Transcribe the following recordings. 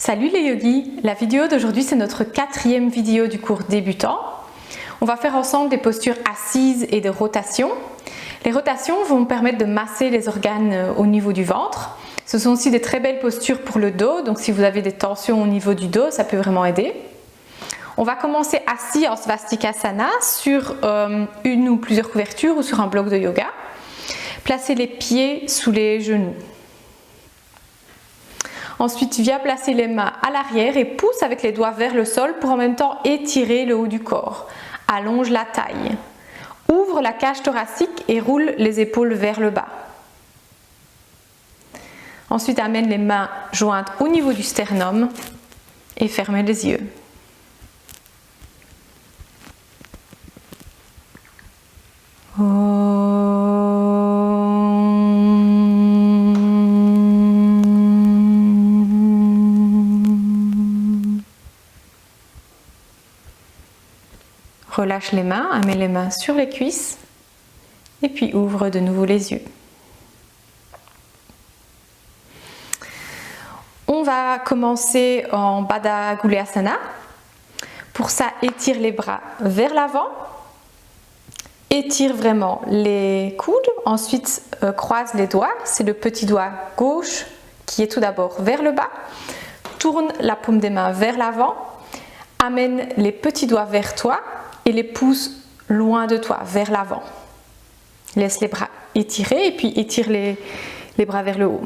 Salut les yogis, la vidéo d'aujourd'hui c'est notre 4e vidéo du cours débutant. On va faire ensemble des postures assises et de rotation. Les rotations vont permettre de masser les organes au niveau du ventre. Ce sont aussi des très belles postures pour le dos, donc si vous avez des tensions au niveau du dos, ça peut vraiment aider. On va commencer assis en Svastikasana sur une ou plusieurs couvertures ou sur un bloc de yoga. Placez les pieds sous les genoux. Ensuite, viens placer les mains à l'arrière et pousse avec les doigts vers le sol pour en même temps étirer le haut du corps. Allonge la taille. Ouvre la cage thoracique et roule les épaules vers le bas. Ensuite, amène les mains jointes au niveau du sternum et ferme les yeux. Relâche les mains, amène les mains sur les cuisses et puis ouvre de nouveau les yeux. On va commencer en Baddha Golyasana. Pour ça, étire les bras vers l'avant. Étire vraiment les coudes. Ensuite, croise les doigts. C'est le petit doigt gauche qui est tout d'abord vers le bas. Tourne la paume des mains vers l'avant. Amène les petits doigts vers toi. Et les pouces loin de toi, vers l'avant. Laisse les bras étirés et puis étire les bras vers le haut.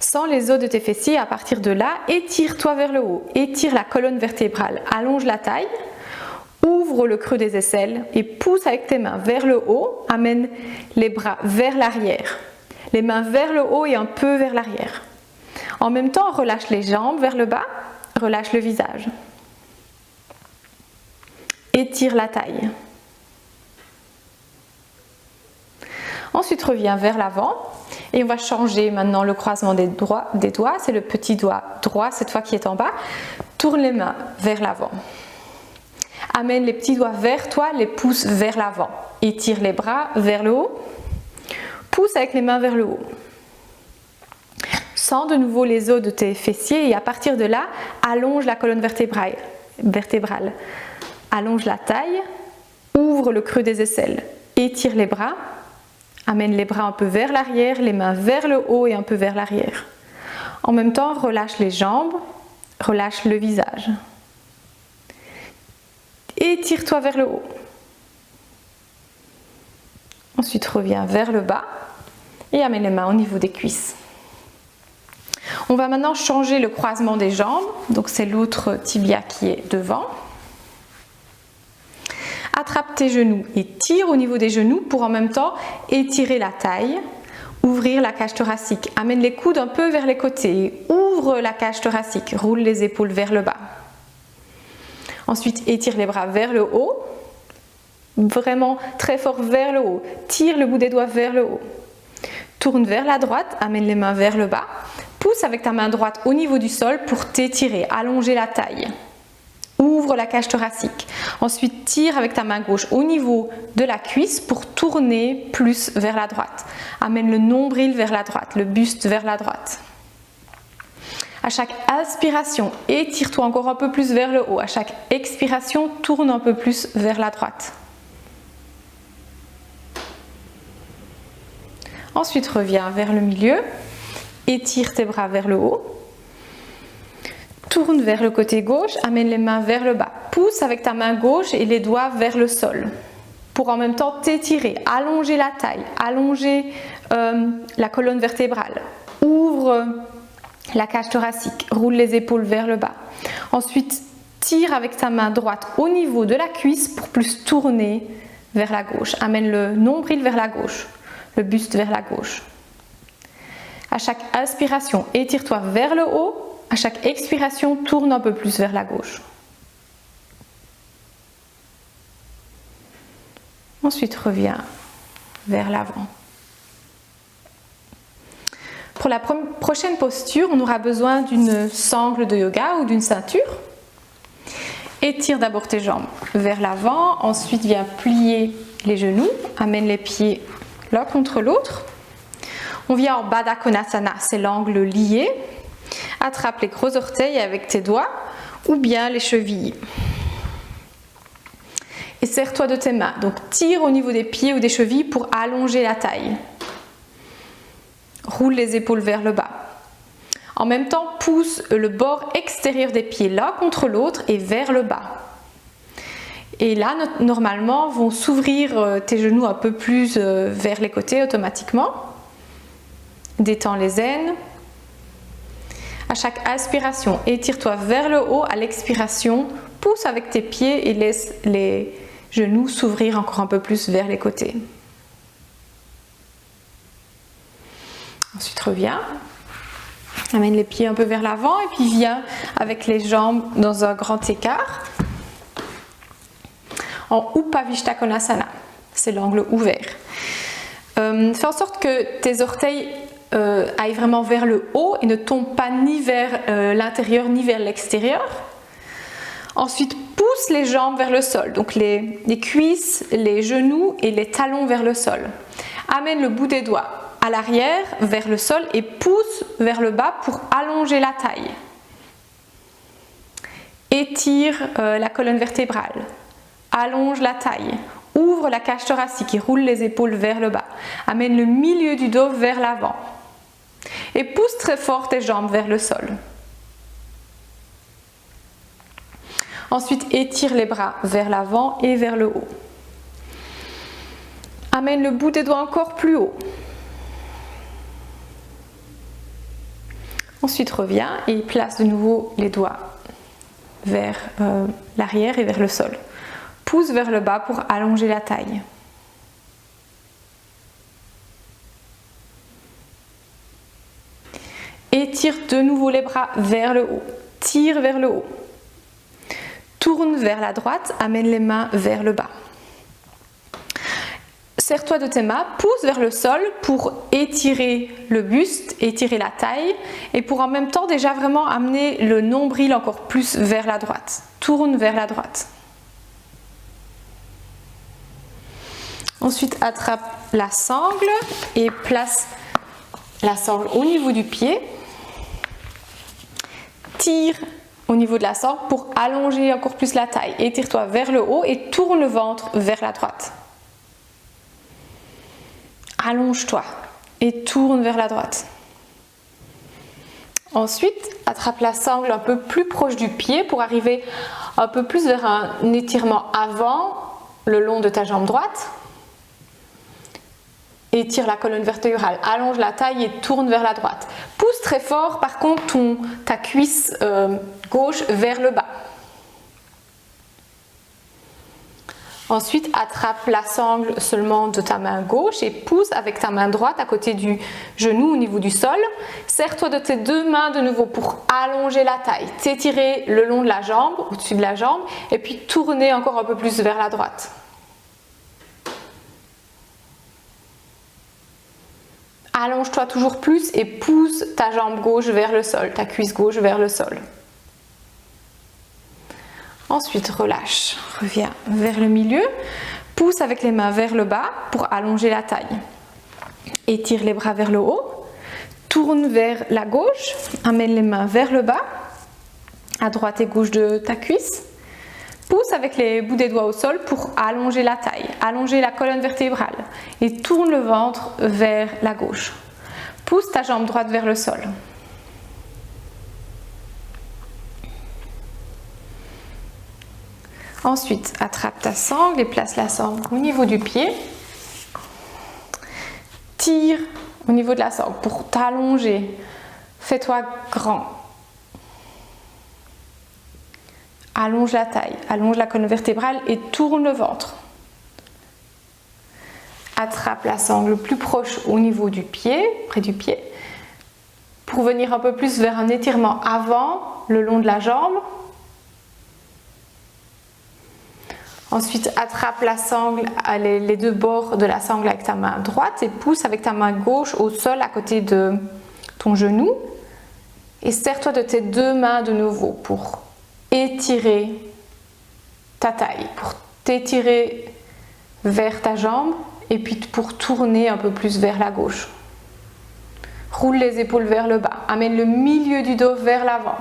Sens les os de tes fessiers. À partir de là, étire-toi vers le haut. Étire la colonne vertébrale. Allonge la taille. Ouvre le creux des aisselles et pousse avec tes mains vers le haut. Amène les bras vers l'arrière. Les mains vers le haut et un peu vers l'arrière. En même temps, relâche les jambes vers le bas. Relâche le visage. Étire la taille. Ensuite, reviens vers l'avant et on va changer maintenant le croisement des doigts. C'est le petit doigt droit cette fois qui est en bas. Tourne les mains vers l'avant. Amène les petits doigts vers toi, les pouces vers l'avant. Étire les bras vers le haut. Pousse avec les mains vers le haut. Sens de nouveau les os de tes fessiers et à partir de là, allonge la colonne vertébrale. Allonge la taille, ouvre le creux des aisselles, étire les bras, amène les bras un peu vers l'arrière, les mains vers le haut et un peu vers l'arrière. En même temps, relâche les jambes, relâche le visage. Étire-toi vers le haut. Ensuite, reviens vers le bas et amène les mains au niveau des cuisses. On va maintenant changer le croisement des jambes, donc c'est l'autre tibia qui est devant. Attrape tes genoux et tire au niveau des genoux pour en même temps étirer la taille, ouvrir la cage thoracique. Amène les coudes un peu vers les côtés, ouvre la cage thoracique, roule les épaules vers le bas. Ensuite, étire les bras vers le haut, vraiment très fort vers le haut. Tire le bout des doigts vers le haut. Tourne vers la droite, amène les mains vers le bas. Pousse avec ta main droite au niveau du sol pour t'étirer, allonger la taille. Ouvre la cage thoracique. Ensuite, tire avec ta main gauche au niveau de la cuisse pour tourner plus vers la droite. Amène le nombril vers la droite, le buste vers la droite. À chaque inspiration, étire-toi encore un peu plus vers le haut. À chaque expiration, tourne un peu plus vers la droite. Ensuite, reviens vers le milieu. Étire tes bras vers le haut. Tourne vers le côté gauche, amène les mains vers le bas. Pousse avec ta main gauche et les doigts vers le sol. Pour en même temps t'étirer, allonger la taille, allonger la colonne vertébrale. Ouvre la cage thoracique, roule les épaules vers le bas. Ensuite, tire avec ta main droite au niveau de la cuisse pour plus tourner vers la gauche. Amène le nombril vers la gauche, le buste vers la gauche. À chaque inspiration, étire-toi vers le haut. À chaque expiration, tourne un peu plus vers la gauche. Ensuite, reviens vers l'avant. Pour la prochaine posture, on aura besoin d'une sangle de yoga ou d'une ceinture. Étire d'abord tes jambes vers l'avant. Ensuite, viens plier les genoux. Amène les pieds l'un contre l'autre. On vient en Baddha Konasana, c'est l'angle lié. Attrape les gros orteils avec tes doigts ou bien les chevilles. Et serre-toi de tes mains. Donc tire au niveau des pieds ou des chevilles pour allonger la taille. Roule les épaules vers le bas. En même temps, pousse le bord extérieur des pieds l'un contre l'autre et vers le bas. Et là, normalement, vont s'ouvrir tes genoux un peu plus vers les côtés automatiquement. Détends les aines. À chaque inspiration, étire-toi vers le haut. À l'expiration, pousse avec tes pieds et laisse les genoux s'ouvrir encore un peu plus vers les côtés. Ensuite, reviens. Amène les pieds un peu vers l'avant et puis viens avec les jambes dans un grand écart. En Upavishta Konasana, c'est l'angle ouvert. Fais en sorte que tes orteils aillent vraiment vers le haut et ne tombent pas ni vers l'intérieur ni vers l'extérieur. Ensuite, pousse les jambes vers le sol, donc les cuisses, les genoux et les talons vers le sol. Amène le bout des doigts à l'arrière vers le sol et pousse vers le bas pour allonger la taille. Étire la colonne vertébrale. Allonge la taille, ouvre la cage thoracique et roule les épaules vers le bas. Amène le milieu du dos vers l'avant. Et pousse très fort tes jambes vers le sol. Ensuite, étire les bras vers l'avant et vers le haut. Amène le bout des doigts encore plus haut. Ensuite, reviens et place de nouveau les doigts vers l'arrière et vers le sol. Pousse vers le bas pour allonger la taille. Étire de nouveau les bras vers le haut. Tire vers le haut. Tourne vers la droite, amène les mains vers le bas. Serre-toi de tes mains, pousse vers le sol pour étirer le buste, étirer la taille et pour en même temps déjà vraiment amener le nombril encore plus vers la droite. Tourne vers la droite. Ensuite, attrape la sangle et place la sangle au niveau du pied. Tire au niveau de la sangle pour allonger encore plus la taille. Étire-toi vers le haut et tourne le ventre vers la droite. Allonge-toi et tourne vers la droite. Ensuite, attrape la sangle un peu plus proche du pied pour arriver un peu plus vers un étirement avant le long de ta jambe droite. Étire la colonne vertébrale, allonge la taille et tourne vers la droite. Pousse très fort par contre ta cuisse gauche vers le bas. Ensuite, attrape la sangle seulement de ta main gauche et pousse avec ta main droite à côté du genou au niveau du sol. Serre-toi de tes deux mains de nouveau pour allonger la taille. T'étirer le long de la jambe, au-dessus de la jambe et puis tourner encore un peu plus vers la droite. Allonge-toi toujours plus et pousse ta jambe gauche vers le sol, ta cuisse gauche vers le sol. Ensuite, relâche, reviens vers le milieu, pousse avec les mains vers le bas pour allonger la taille. Étire les bras vers le haut, tourne vers la gauche, amène les mains vers le bas, à droite et gauche de ta cuisse. Pousse avec les bouts des doigts au sol pour allonger la taille, allonger la colonne vertébrale et tourne le ventre vers la gauche. Pousse ta jambe droite vers le sol. Ensuite, attrape ta sangle et place la sangle au niveau du pied. Tire au niveau de la sangle pour t'allonger. Fais-toi grand. Allonge la taille, allonge la colonne vertébrale et tourne le ventre. Attrape la sangle plus proche au niveau du pied, près du pied, pour venir un peu plus vers un étirement avant, le long de la jambe. Ensuite, attrape la sangle, les deux bords de la sangle avec ta main droite et pousse avec ta main gauche au sol à côté de ton genou. Et serre-toi de tes deux mains de nouveau pour étirer ta taille, pour t'étirer vers ta jambe et puis pour tourner un peu plus vers la gauche. Roule les épaules vers le bas. Amène le milieu du dos vers l'avant.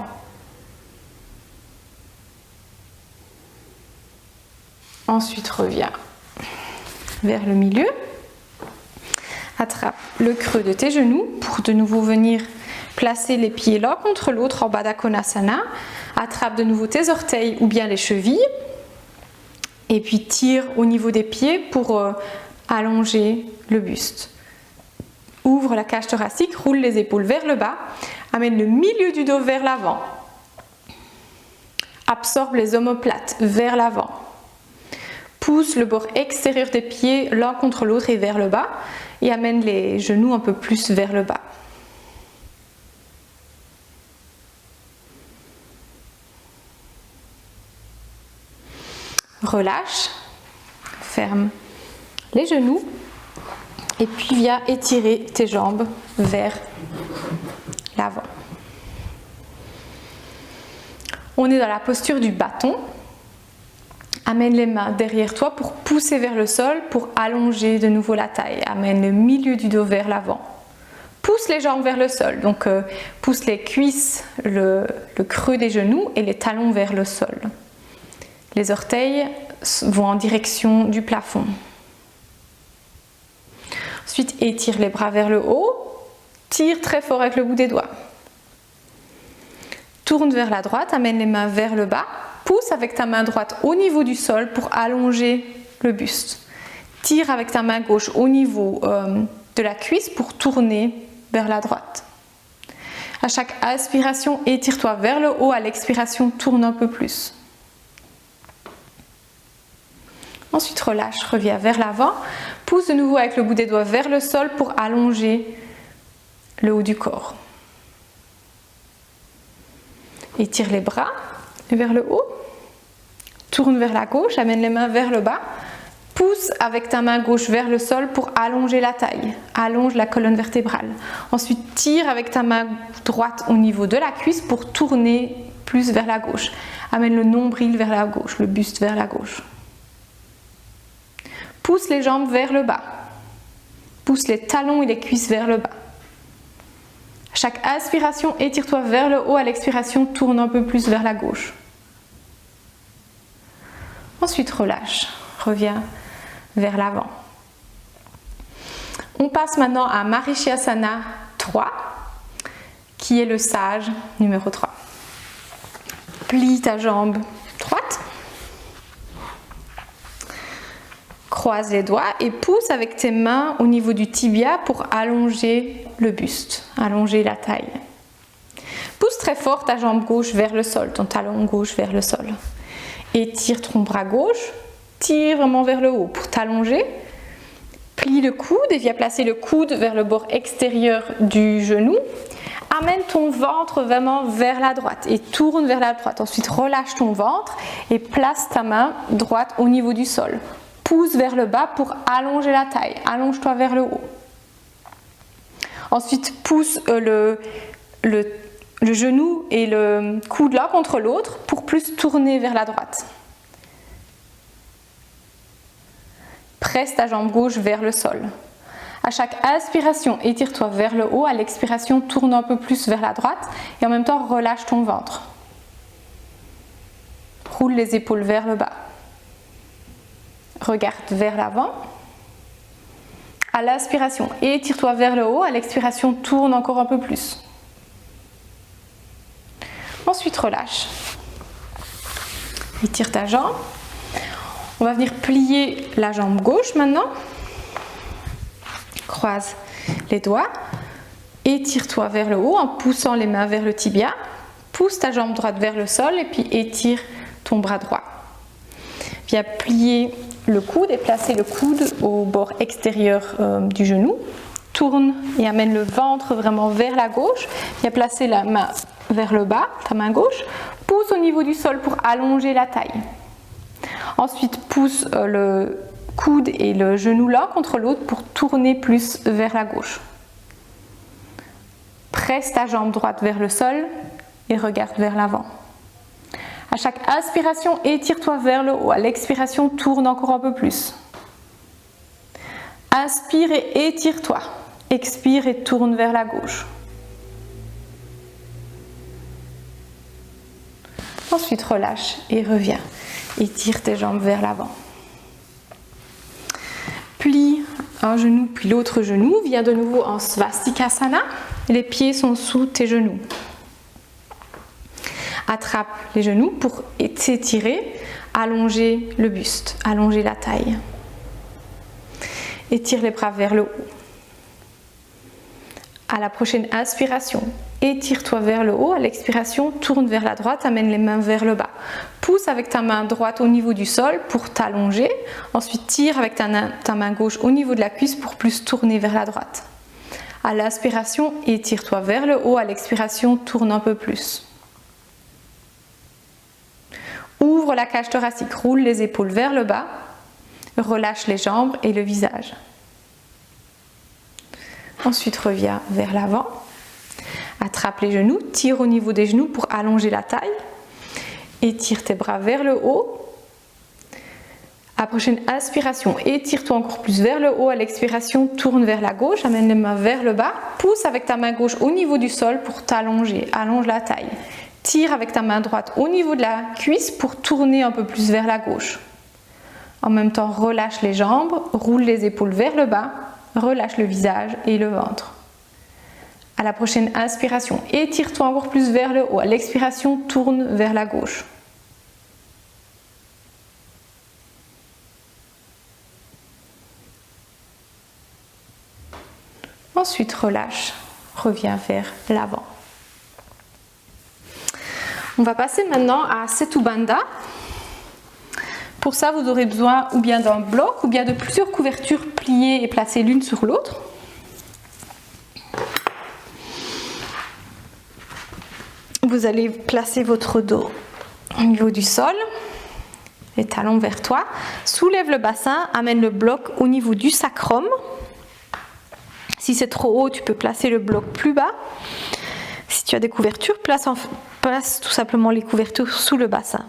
Ensuite, reviens vers le milieu. Attrape le creux de tes genoux pour de nouveau venir placer les pieds l'un contre l'autre en Baddha Konasana. Attrape de nouveau tes orteils ou bien les chevilles. Et puis tire au niveau des pieds pour allonger le buste. Ouvre la cage thoracique, roule les épaules vers le bas. Amène le milieu du dos vers l'avant. Absorbe les omoplates vers l'avant. Pousse le bord extérieur des pieds l'un contre l'autre et vers le bas. Et amène les genoux un peu plus vers le bas. Relâche, ferme les genoux et puis viens étirer tes jambes vers l'avant. On est dans la posture du bâton. Amène les mains derrière toi pour pousser vers le sol, pour allonger de nouveau la taille. Amène le milieu du dos vers l'avant. Pousse les jambes vers le sol, donc pousse les cuisses, le creux des genoux et les talons vers le sol. Les orteils vont en direction du plafond. Ensuite, étire les bras vers le haut. Tire très fort avec le bout des doigts. Tourne vers la droite, amène les mains vers le bas. Pousse avec ta main droite au niveau du sol pour allonger le buste. Tire avec ta main gauche au niveau de la cuisse pour tourner vers la droite. À chaque inspiration, étire-toi vers le haut. À l'expiration, tourne un peu plus. Ensuite, relâche, reviens vers l'avant. Pousse de nouveau avec le bout des doigts vers le sol pour allonger le haut du corps. Étire les bras vers le haut. Tourne vers la gauche, amène les mains vers le bas. Pousse avec ta main gauche vers le sol pour allonger la taille. Allonge la colonne vertébrale. Ensuite, tire avec ta main droite au niveau de la cuisse pour tourner plus vers la gauche. Amène le nombril vers la gauche, le buste vers la gauche. Pousse les jambes vers le bas. Pousse les talons et les cuisses vers le bas. À chaque inspiration, étire-toi vers le haut. À l'expiration, tourne un peu plus vers la gauche. Ensuite, relâche. Reviens vers l'avant. On passe maintenant à Marishyasana 3, qui est le sage numéro 3. Plie ta jambe droite. Croise les doigts et pousse avec tes mains au niveau du tibia pour allonger le buste, allonger la taille. Pousse très fort ta jambe gauche vers le sol, ton talon gauche vers le sol. Étire ton bras gauche, tire vraiment vers le haut pour t'allonger. Plie le coude et viens placer le coude vers le bord extérieur du genou. Amène ton ventre vraiment vers la droite et tourne vers la droite. Ensuite, relâche ton ventre et place ta main droite au niveau du sol. Pousse vers le bas pour allonger la taille. Allonge-toi vers le haut. Ensuite, pousse le genou et le coude l'un contre l'autre pour plus tourner vers la droite. Presse ta jambe gauche vers le sol. À chaque inspiration, étire-toi vers le haut. À l'expiration, tourne un peu plus vers la droite et en même temps, relâche ton ventre. Roule les épaules vers le bas. Regarde vers l'avant. À l'inspiration, étire-toi vers le haut. À l'expiration, tourne encore un peu plus. Ensuite, relâche. Étire ta jambe. On va venir plier la jambe gauche maintenant. Croise les doigts. Étire-toi vers le haut en poussant les mains vers le tibia. Pousse ta jambe droite vers le sol et puis étire ton bras droit. Viens plier le coude et placer le coude au bord extérieur du genou. Tourne et amène le ventre vraiment vers la gauche. Viens placer la main vers le bas, ta main gauche. Pousse au niveau du sol pour allonger la taille. Ensuite, pousse le coude et le genou l'un contre l'autre pour tourner plus vers la gauche. Presse ta jambe droite vers le sol et regarde vers l'avant. À chaque inspiration, étire-toi vers le haut. À l'expiration, tourne encore un peu plus. Inspire et étire-toi. expire et tourne vers la gauche. Ensuite, relâche et reviens. Étire tes jambes vers l'avant. Plie un genou puis l'autre genou. Viens de nouveau en Svastikasana. Les pieds sont sous tes genoux. Attrape les genoux pour s'étirer, allonger le buste, allonger la taille. Étire les bras vers le haut. À la prochaine inspiration, étire-toi vers le haut. À l'expiration, tourne vers la droite, amène les mains vers le bas. Pousse avec ta main droite au niveau du sol pour t'allonger. Ensuite, tire avec ta main gauche au niveau de la cuisse pour plus tourner vers la droite. À l'inspiration, étire-toi vers le haut. À l'expiration, tourne un peu plus. Ouvre la cage thoracique, roule les épaules vers le bas. Relâche les jambes et le visage. Ensuite, reviens vers l'avant. Attrape les genoux, tire au niveau des genoux pour allonger la taille. Étire tes bras vers le haut. À la prochaine inspiration, étire-toi encore plus vers le haut. À l'expiration, tourne vers la gauche, amène les mains vers le bas. Pousse avec ta main gauche au niveau du sol pour t'allonger. Allonge la taille. Tire avec ta main droite au niveau de la cuisse pour tourner un peu plus vers la gauche. En même temps, relâche les jambes, roule les épaules vers le bas. Relâche le visage et le ventre. À la prochaine inspiration, étire-toi encore plus vers le haut. À l'expiration, tourne vers la gauche. Ensuite, relâche, reviens vers l'avant. On va passer maintenant à Setu Bandha. Pour ça, vous aurez besoin ou bien d'un bloc ou bien de plusieurs couvertures pliées et placées l'une sur l'autre. Vous allez placer votre dos au niveau du sol, les talons vers toi. Soulève le bassin, amène le bloc au niveau du sacrum. Si c'est trop haut, tu peux placer le bloc plus bas. Si tu as des couvertures, place tout simplement les couvertures sous le bassin.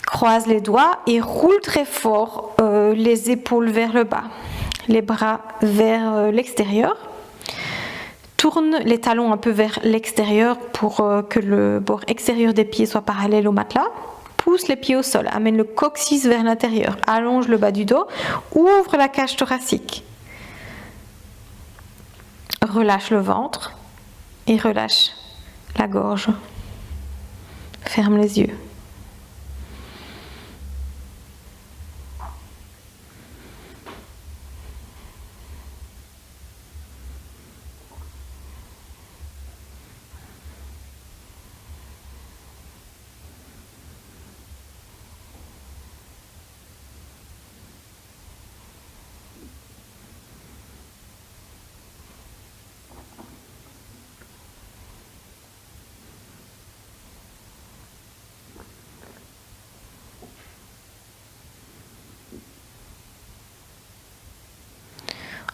Croise les doigts et roule très fort les épaules vers le bas, les bras vers l'extérieur. Tourne les talons un peu vers l'extérieur pour que le bord extérieur des pieds soit parallèle au matelas. Pousse les pieds au sol, amène le coccyx vers l'intérieur, allonge le bas du dos, ouvre la cage thoracique. Relâche le ventre et relâche la gorge. Ferme les yeux.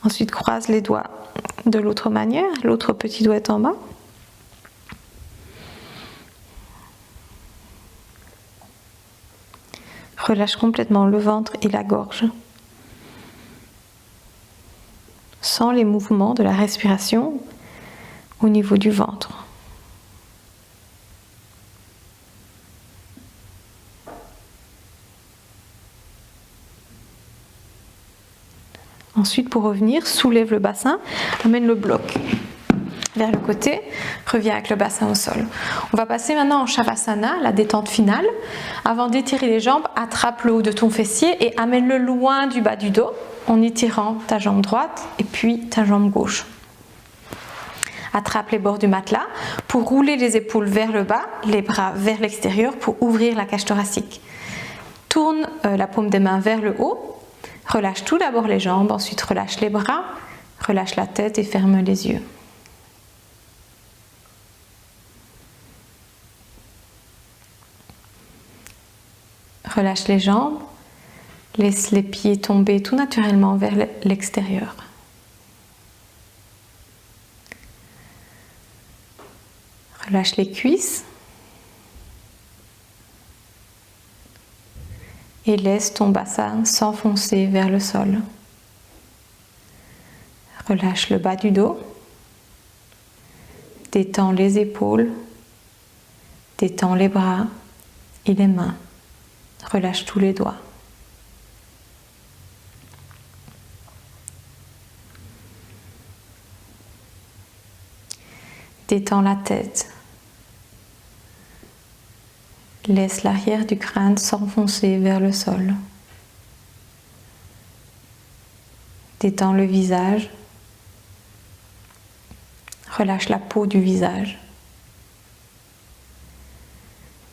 Ensuite, croise les doigts de l'autre manière. L'autre petit doigt est en bas. Relâche complètement le ventre et la gorge. Sens les mouvements de la respiration au niveau du ventre. Ensuite, pour revenir, soulève le bassin, amène le bloc vers le côté, reviens avec le bassin au sol. On va passer maintenant en Shavasana, la détente finale. Avant d'étirer les jambes, attrape le haut de ton fessier et amène-le loin du bas du dos en étirant ta jambe droite et puis ta jambe gauche. Attrape les bords du matelas pour rouler les épaules vers le bas, les bras vers l'extérieur pour ouvrir la cage thoracique. Tourne la paume des mains vers le haut. Relâche tout d'abord les jambes, ensuite relâche les bras, relâche la tête et ferme les yeux. Relâche les jambes, laisse les pieds tomber tout naturellement vers l'extérieur. Relâche les cuisses. Et laisse ton bassin s'enfoncer vers le sol. Relâche le bas du dos. Détends les épaules. Détends les bras et les mains. Relâche tous les doigts. Détends la tête. Laisse l'arrière du crâne s'enfoncer vers le sol. Détends le visage. Relâche la peau du visage.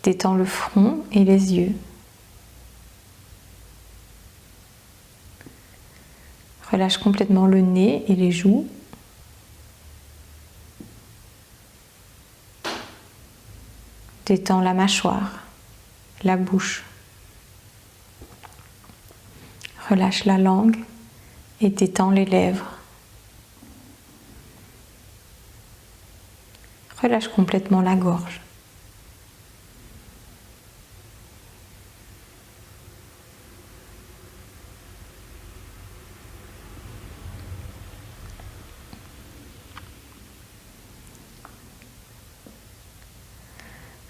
Détends le front et les yeux. Relâche complètement le nez et les joues. Détends la mâchoire, la bouche. Relâche la langue et détends les lèvres. Relâche complètement la gorge.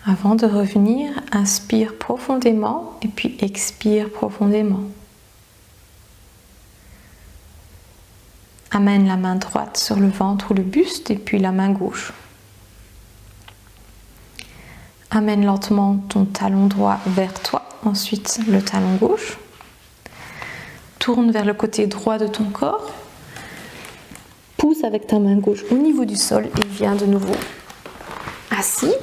Avant de revenir, inspire profondément et puis expire profondément. Amène la main droite sur le ventre ou le buste et puis la main gauche. Amène lentement ton talon droit vers toi, ensuite le talon gauche. Tourne vers le côté droit de ton corps. Pousse avec ta main gauche au niveau du sol et viens de nouveau assis.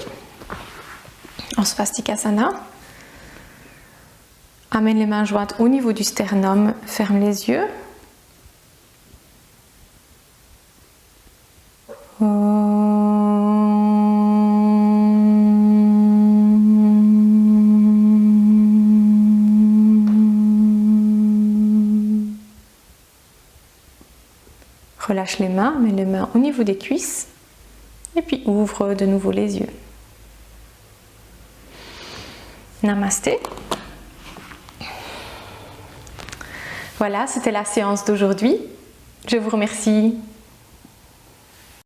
En Svastikasana. Amène les mains jointes au niveau du sternum, ferme les yeux. Relâche les mains, mets les mains au niveau des cuisses et puis ouvre de nouveau les yeux. Namasté. Voilà, c'était la séance d'aujourd'hui. Je vous remercie